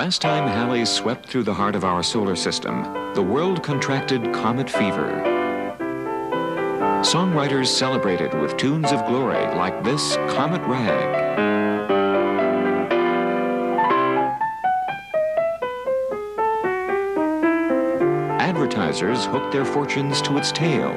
last time Halley swept through the heart of our solar system, the world contracted comet fever. Songwriters celebrated with tunes of glory like this Comet Rag. Advertisers hooked their fortunes to its tail.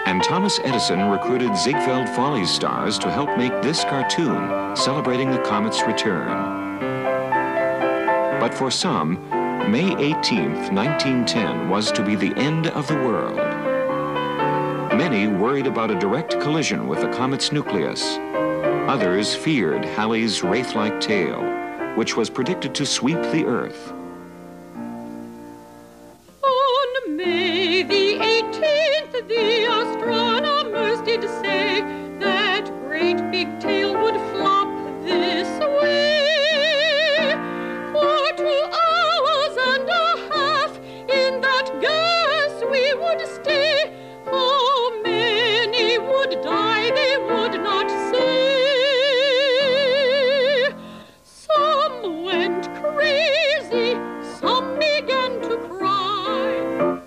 And Thomas Edison recruited Ziegfeld Follies stars to help make this cartoon celebrating the comet's return. But for some, May 18th, 1910 was to be the end of the world. Many worried about a direct collision with the comet's nucleus. Others feared Halley's wraith-like tail, which was predicted to sweep the Earth. On May the 18th, the astronomers did say that great big tail would flop this way. For 2 hours and a half in that gas we would stay. How many would die they would not say. Some went crazy, some began to cry.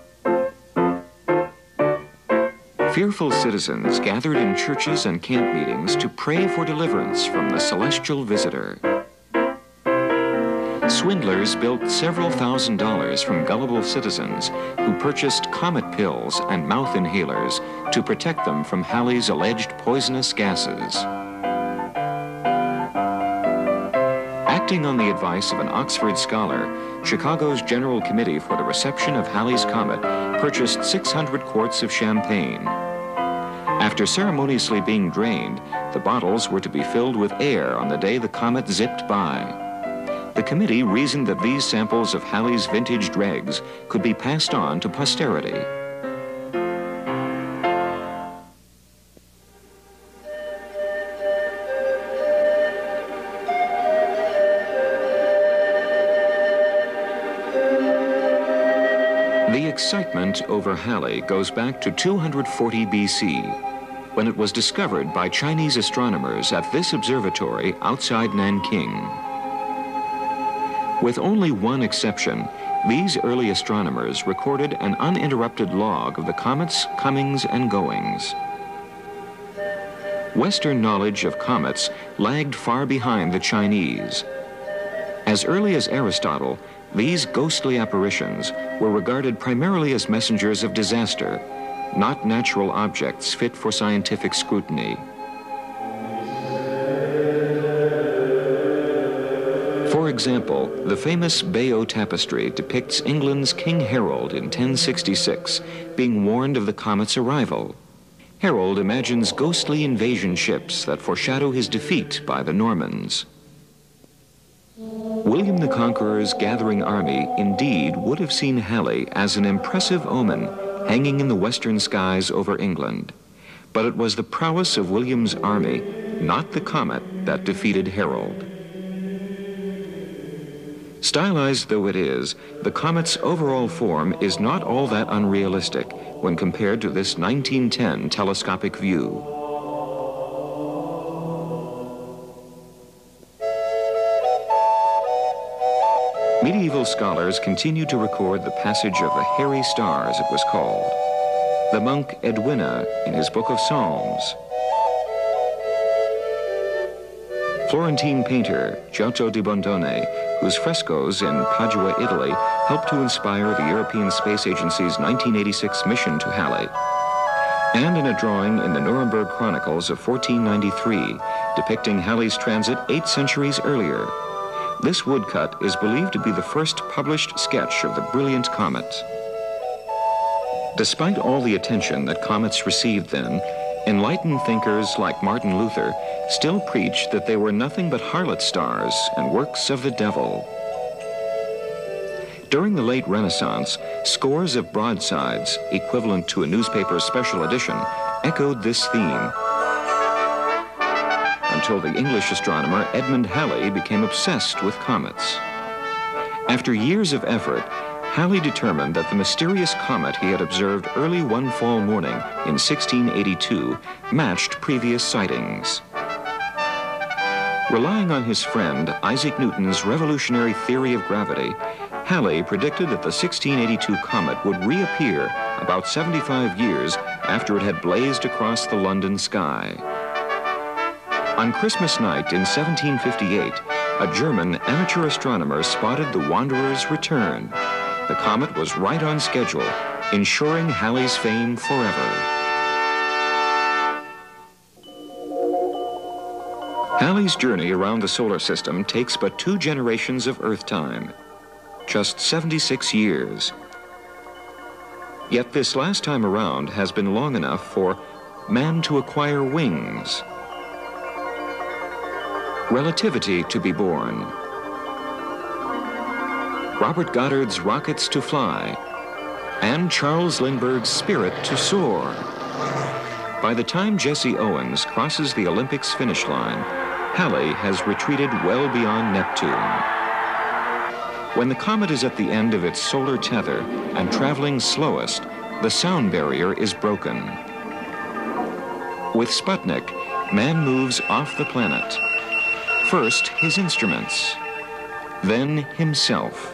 Fearful citizens gathered in churches and camp meetings to pray for deliverance from the celestial visitor. Swindlers built several $1,000s from gullible citizens who purchased comet pills and mouth inhalers to protect them from Halley's alleged poisonous gases. Acting on the advice of an Oxford scholar, Chicago's General Committee for the Reception of Halley's Comet purchased 600 quarts of champagne. After ceremoniously being drained, the bottles were to be filled with air on the day the comet zipped by. The committee reasoned that these samples of Halley's vintage dregs could be passed on to posterity. The excitement over Halley goes back to 240 BC, when it was discovered by Chinese astronomers at this observatory outside Nanking. With only one exception, these early astronomers recorded an uninterrupted log of the comet's comings and goings. Western knowledge of comets lagged far behind the Chinese. As early as Aristotle, these ghostly apparitions were regarded primarily as messengers of disaster, not natural objects fit for scientific scrutiny. For example, the famous Bayeux tapestry depicts England's King Harold in 1066 being warned of the comet's arrival. Harold imagines ghostly invasion ships that foreshadow his defeat by the Normans. William the Conqueror's gathering army indeed would have seen Halley as an impressive omen hanging in the western skies over England. But it was the prowess of William's army, not the comet, that defeated Harold. Stylized though it is, the comet's overall form is not all that unrealistic when compared to this 1910 telescopic view. Medieval scholars continue to record the passage of the hairy star, as it was called. The monk Edwina in his Book of Psalms. Florentine painter Giotto di Bondone, whose frescoes in Padua, Italy, helped to inspire the European Space Agency's 1986 mission to Halley. And in a drawing in the Nuremberg Chronicles of 1493, depicting Halley's transit 8 centuries earlier. This woodcut is believed to be the first published sketch of the brilliant comet. Despite all the attention that comets received then, enlightened thinkers like Martin Luther still preached that they were nothing but harlot stars and works of the devil. During the late Renaissance, scores of broadsides, equivalent to a newspaper's special edition, echoed this theme, until the English astronomer Edmund Halley became obsessed with comets. After years of effort, Halley determined that the mysterious comet he had observed early one fall morning in 1682 matched previous sightings. Relying on his friend Isaac Newton's revolutionary theory of gravity, Halley predicted that the 1682 comet would reappear about 75 years after it had blazed across the London sky. On Christmas night in 1758, a German amateur astronomer spotted the wanderer's return. The comet was right on schedule, ensuring Halley's fame forever. Halley's journey around the solar system takes but 2 generations of Earth time, just 76 years. Yet this last time around has been long enough for man to acquire wings, relativity to be born, Robert Goddard's rockets to fly, and Charles Lindbergh's spirit to soar. By the time Jesse Owens crosses the Olympics finish line, Halley has retreated well beyond Neptune. When the comet is at the end of its solar tether and traveling slowest, the sound barrier is broken. With Sputnik, man moves off the planet. First, his instruments, then himself,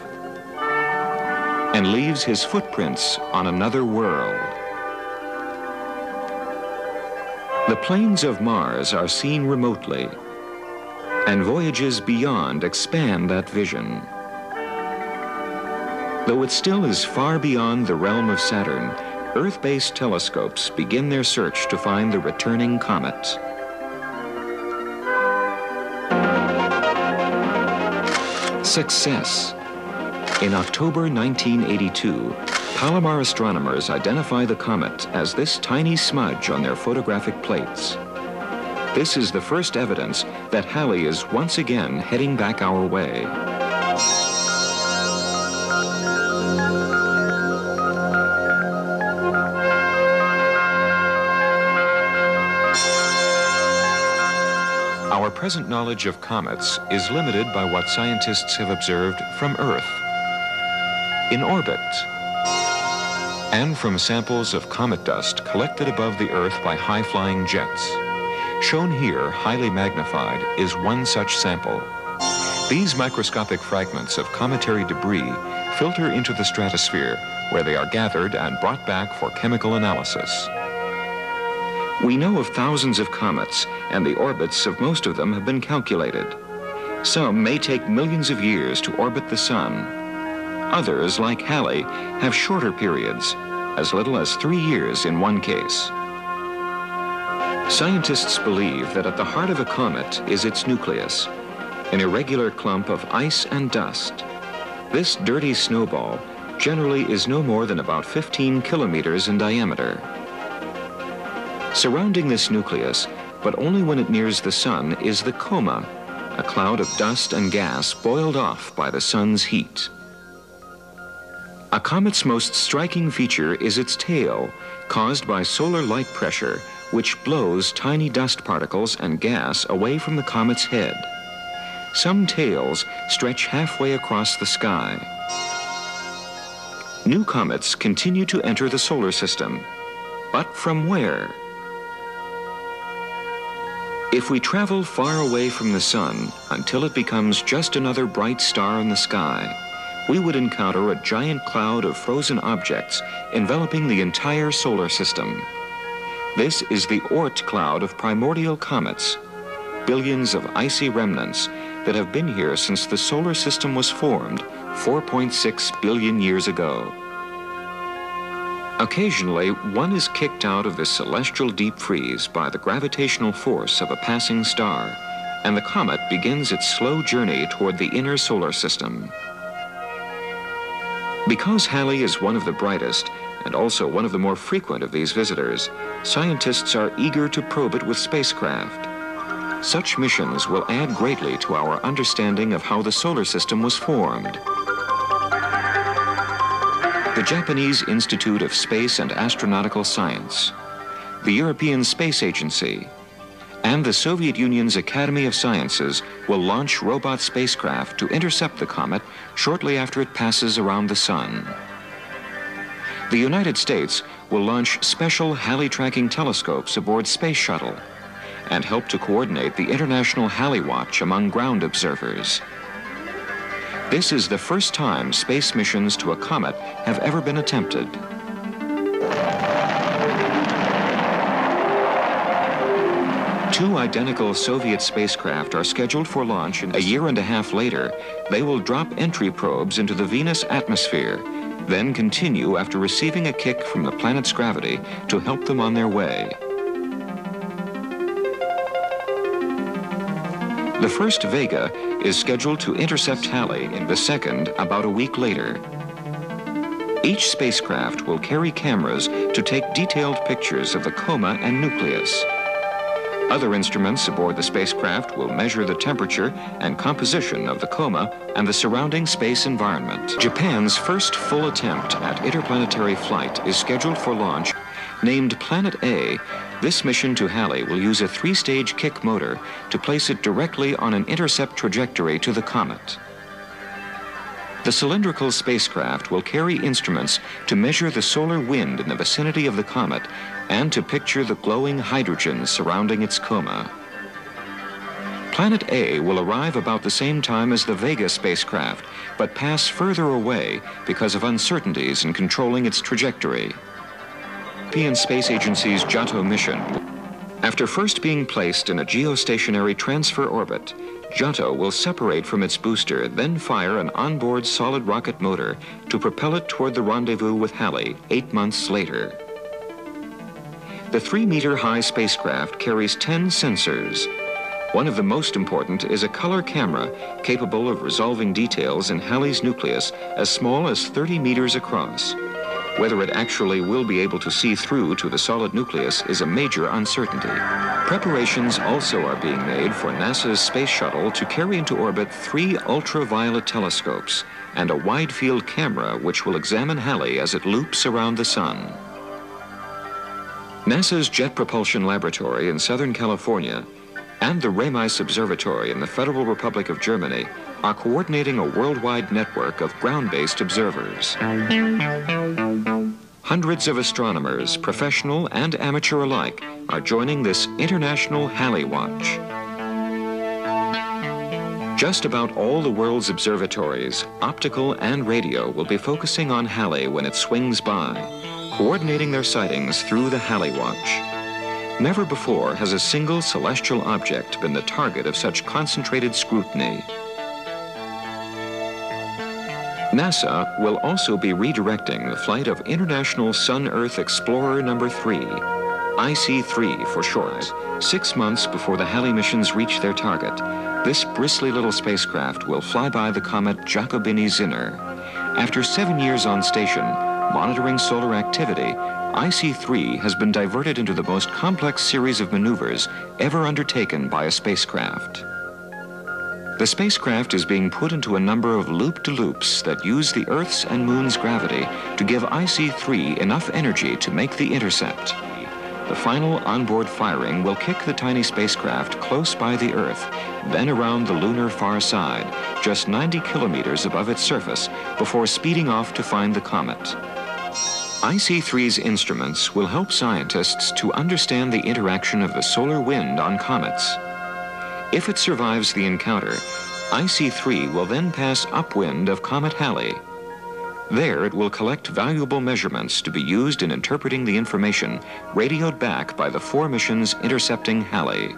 and leaves his footprints on another world. The plains of Mars are seen remotely, and voyages beyond expand that vision. Though it still is far beyond the realm of Saturn, Earth-based telescopes begin their search to find the returning comet. Success. In October 1982, Palomar astronomers identify the comet as this tiny smudge on their photographic plates. This is the first evidence that Halley is once again heading back our way. Our present knowledge of comets is limited by what scientists have observed from Earth, in orbit, and from samples of comet dust collected above the Earth by high-flying jets. Shown here, highly magnified, is one such sample. These microscopic fragments of cometary debris filter into the stratosphere, where they are gathered and brought back for chemical analysis. We know of thousands of comets, and the orbits of most of them have been calculated. Some may take millions of years to orbit the sun. Others, like Halley, have shorter periods, as little as 3 years in one case. Scientists believe that at the heart of a comet is its nucleus, an irregular clump of ice and dust. This dirty snowball generally is no more than about 15 kilometers in diameter. Surrounding this nucleus, but only when it nears the sun, is the coma, a cloud of dust and gas boiled off by the sun's heat. A comet's most striking feature is its tail, caused by solar light pressure, which blows tiny dust particles and gas away from the comet's head. Some tails stretch halfway across the sky. New comets continue to enter the solar system, but from where? If we travel far away from the sun until it becomes just another bright star in the sky, we would encounter a giant cloud of frozen objects enveloping the entire solar system. This is the Oort cloud of primordial comets, billions of icy remnants that have been here since the solar system was formed 4.6 billion years ago. Occasionally, one is kicked out of this celestial deep freeze by the gravitational force of a passing star, and the comet begins its slow journey toward the inner solar system. Because Halley is one of the brightest and also one of the more frequent of these visitors, scientists are eager to probe it with spacecraft. Such missions will add greatly to our understanding of how the solar system was formed. The Japanese Institute of Space and Astronautical Science, the European Space Agency, And the Soviet Union's Academy of Sciences will launch robot spacecraft to intercept the comet shortly after it passes around the sun. The United States will launch special Halley tracking telescopes aboard Space Shuttle and help to coordinate the International Halley Watch among ground observers. This is the first time space missions to a comet have ever been attempted. Two identical Soviet spacecraft are scheduled for launch, and a year and a half later, they will drop entry probes into the Venus atmosphere, then continue after receiving a kick from the planet's gravity to help them on their way. The first Vega is scheduled to intercept Halley, and the second about a week later. Each spacecraft will carry cameras to take detailed pictures of the coma and nucleus. Other instruments aboard the spacecraft will measure the temperature and composition of the coma and the surrounding space environment. Japan's first full attempt at interplanetary flight is scheduled for launch. Named Planet A, this mission to Halley will use a three-stage kick motor to place it directly on an intercept trajectory to the comet. The cylindrical spacecraft will carry instruments to measure the solar wind in the vicinity of the comet and to picture the glowing hydrogen surrounding its coma. Planet A will arrive about the same time as the Vega spacecraft, but pass further away because of uncertainties in controlling its trajectory. European Space Agency's Giotto mission. After first being placed in a geostationary transfer orbit, Giotto will separate from its booster, then fire an onboard solid rocket motor to propel it toward the rendezvous with Halley 8 months later. The 3-meter-high spacecraft carries 10 sensors. One of the most important is a color camera capable of resolving details in Halley's nucleus as small as 30 meters across. Whether it actually will be able to see through to the solid nucleus is a major uncertainty. Preparations also are being made for NASA's space shuttle to carry into orbit 3 ultraviolet telescopes and a wide-field camera which will examine Halley as it loops around the sun. NASA's Jet Propulsion Laboratory in Southern California and the Remis Observatory in the Federal Republic of Germany are coordinating a worldwide network of ground-based observers. Hundreds of astronomers, professional and amateur alike, are joining this international Halley Watch. Just about all the world's observatories, optical and radio, will be focusing on Halley when it swings by, coordinating their sightings through the Halley Watch. Never before has a single celestial object been the target of such concentrated scrutiny. NASA will also be redirecting the flight of International Sun-Earth Explorer No. 3, IC-3 for short. 6 months before the Halley missions reach their target, this bristly little spacecraft will fly by the comet Giacobini-Zinner. After 7 years on station, monitoring solar activity, IC-3 has been diverted into the most complex series of maneuvers ever undertaken by a spacecraft. The spacecraft is being put into a number of loop-de-loops that use the Earth's and Moon's gravity to give IC-3 enough energy to make the intercept. The final onboard firing will kick the tiny spacecraft close by the Earth, then around the lunar far side, just 90 kilometers above its surface, before speeding off to find the comet. IC-3's instruments will help scientists to understand the interaction of the solar wind on comets. If it survives the encounter, IC-3 will then pass upwind of Comet Halley. There, it will collect valuable measurements to be used in interpreting the information radioed back by the 4 missions intercepting Halley.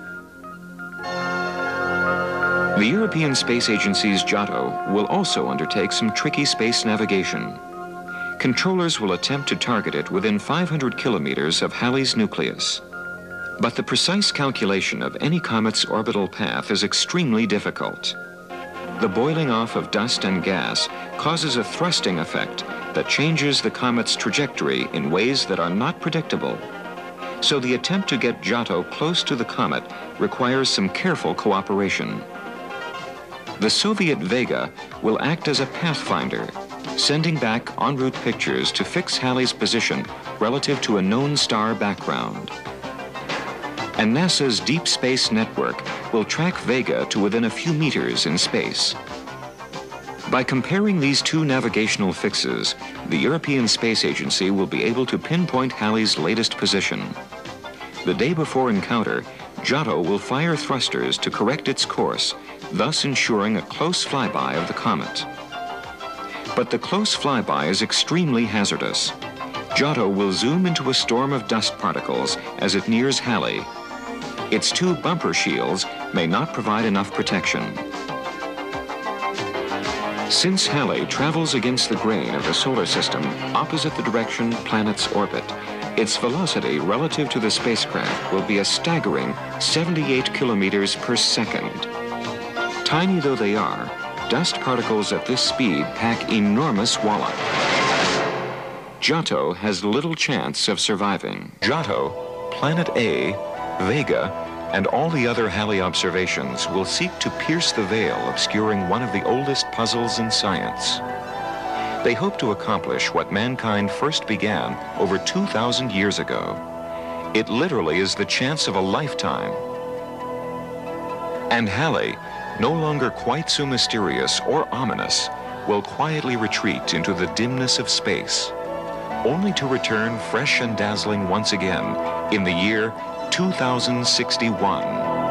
The European Space Agency's Giotto will also undertake some tricky space navigation. Controllers will attempt to target it within 500 kilometers of Halley's nucleus. But the precise calculation of any comet's orbital path is extremely difficult. The boiling off of dust and gas causes a thrusting effect that changes the comet's trajectory in ways that are not predictable. So the attempt to get Giotto close to the comet requires some careful cooperation. The Soviet Vega will act as a pathfinder, sending back en route pictures to fix Halley's position relative to a known star background. and NASA's Deep Space Network will track Vega to within a few meters in space. By comparing these two navigational fixes, the European Space Agency will be able to pinpoint Halley's latest position. The day before encounter, Giotto will fire thrusters to correct its course, thus ensuring a close flyby of the comet. But the close flyby is extremely hazardous. Giotto will zoom into a storm of dust particles as it nears Halley. Its two bumper shields may not provide enough protection. Since Halley travels against the grain of the solar system opposite the direction planets orbit, its velocity relative to the spacecraft will be a staggering 78 kilometers per second. Tiny though they are, dust particles at this speed pack enormous wallop. Giotto has little chance of surviving. Giotto, Planet A, Vega, and all the other Halley observations will seek to pierce the veil obscuring one of the oldest puzzles in science. They hope to accomplish what mankind first began over 2,000 years ago. It literally is the chance of a lifetime. And Halley, no longer quite so mysterious or ominous, will quietly retreat into the dimness of space, only to return fresh and dazzling once again in the year 2061.